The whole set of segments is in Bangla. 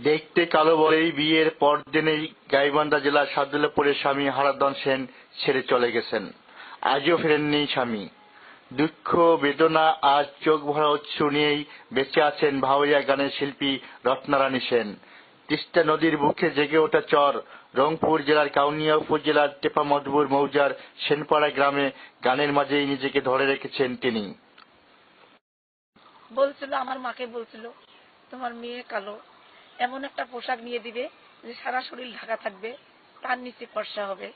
দেখতে কালো বলেই বিয়ের পরদিনেই গাইবান্ধা জেলার সাদুল্লাপুরের স্বামী হারাধন সেন ছেড়ে চলে গেছেন। আজও ফেরেননি স্বামী। দুঃখ বেদনা আজ চোখ ভরা অশ্রু নিয়েই বেঁচে আছেন ভাওয়াইয়া গানের শিল্পী রত্নারানী সেন। তিস্তা নদীর বুকে জেগে ওঠা চর রংপুর জেলার কাউনিয়া উপজেলার টেপামধুপুর মৌজার সেনপাড়া গ্রামে গানের মাঝেই নিজেকে ধরে রেখেছেন তিনি। বলছিল, আমার মাকে বলছিল, তোমার মেয়ে কালো, এমন একটা পোশাক নিয়ে দিবে যে সারা শরীর ঢাকা থাকবে, তার নিচে ফর্সা হবে,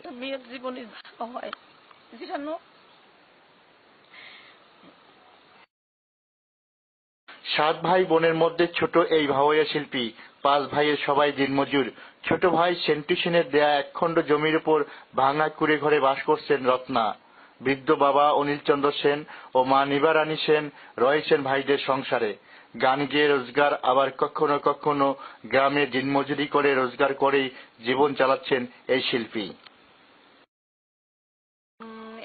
তো মেয়ের জীবনে ভালো হয়। যেন 7 ভাই বোনের মধ্যে ছোট এই ভাওয়াইয়া শিল্পী। 5 ভাইয়ের সবাই দিনমজুর। ছোট ভাই সেন্টু সেনের দেয়া একখণ্ড জমির উপর ভাঙা কুড়ে ঘরে বাস করছেন রত্না। বৃদ্ধ বাবা অনিল চন্দ্র সেন ও মা নিবারানী সেন রয়েছেন ভাইদের সংসারে। গান গেয়ে রোজগার, আবার কখনো কখনো গ্রামে দিনমজুরি করে রোজগার করেই জীবন চালাচ্ছেন এই শিল্পী।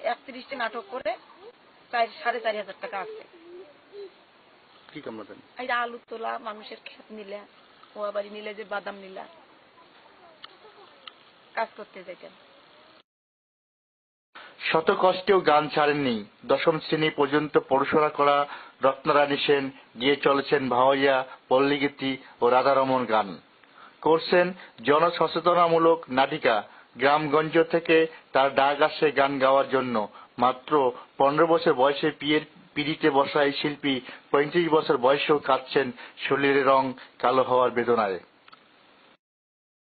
31টি নাটক করে 4,500 টাকা আছে। কি কামড়াতেন? আলু তোলা, মানুষের ক্ষেত নিলে, ও আবার নিলে যে বাদাম নিলা, কাজ করতে যেতেন। শত কষ্টেও গান ছাড়েননি। 10ম শ্রেণী পর্যন্ত পড়াশোনা করা রত্নারানী সেন গিয়ে চলেছেন ভাওয়াইয়া, পল্লীগীতি ও রাধারমণ গান। করছেন জনসচেতনামূলক নাটিকা। গ্রামগঞ্জ থেকে তার ডাক আসে গান গাওয়ার জন্য। মাত্র 15 বছর বয়সে বিয়ের পিঁড়িতে বসা এই শিল্পী 35 বছর বয়সেও কাঁদছেন শরীরের রং কালো হওয়ার বেদনায়।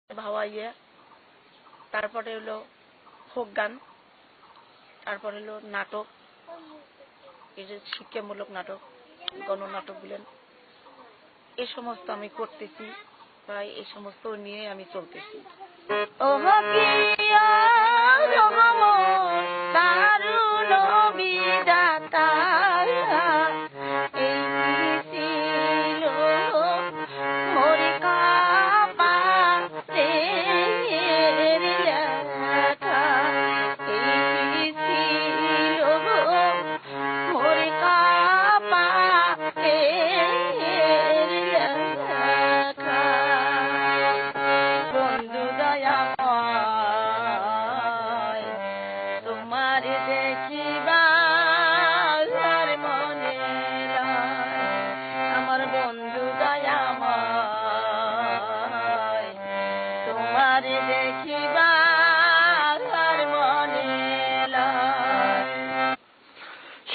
ভাওয়াইয়া, তারপরে হলো ফোক গান, তারপরে হলো নাটক, এই যে শিক্ষামূলক নাটক, গণনাটক বলেন, এই সমস্ত আমি করতেছি। প্রায় এই সমস্ত নিয়ে আমি চলতেছি।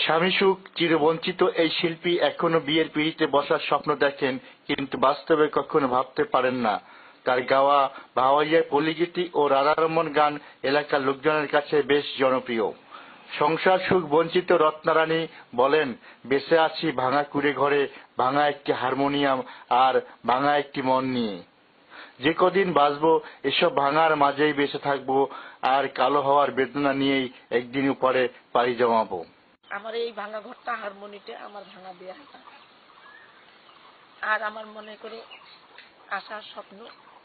স্বামী সুখ চিরবঞ্চিত এই শিল্পী এখনো বিয়ের পিঁড়িতে বসার স্বপ্ন দেখেন, কিন্তু বাস্তবে কখনো ভাবতে পারেন না। তার গাওয়া ভাওয়াইয়ার পল্লীগীতি ও রাধারমণ গান এলাকার লোকজনের কাছে বেশ জনপ্রিয়। সংসার সুখ বঞ্চিত রত্নারানী বলেন, বেঁচে আছি ভাঙা কুড়ে ঘরে, ভাঙা একটি হারমোনিয়াম আর ভাঙা একটি মন নিয়ে। যে কদিন বাঁচবো এসব ভাঙার মাঝেই বেঁচে থাকবো, আর কালো হওয়ার বেদনা নিয়েই একদিন উপরে পাড়ি জমাবো। আমার এই ভাঙা ঘরটা, হারমোনিটা আমার ভাঙা বিয়াটা, আর আমার মনে করে আসার স্বপ্ন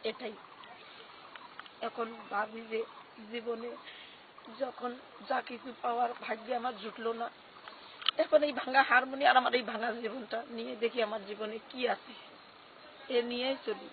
এটাই। এখন ভাবি যে জীবনে যখন যা কিছু পাওয়ার ভাগ্যে আমার জুটলো না, এখন এই ভাঙা হারমোনি আর আমার এই ভাঙা জীবনটা নিয়ে দেখি আমার জীবনে কি আছে, এ নিয়েই চলি।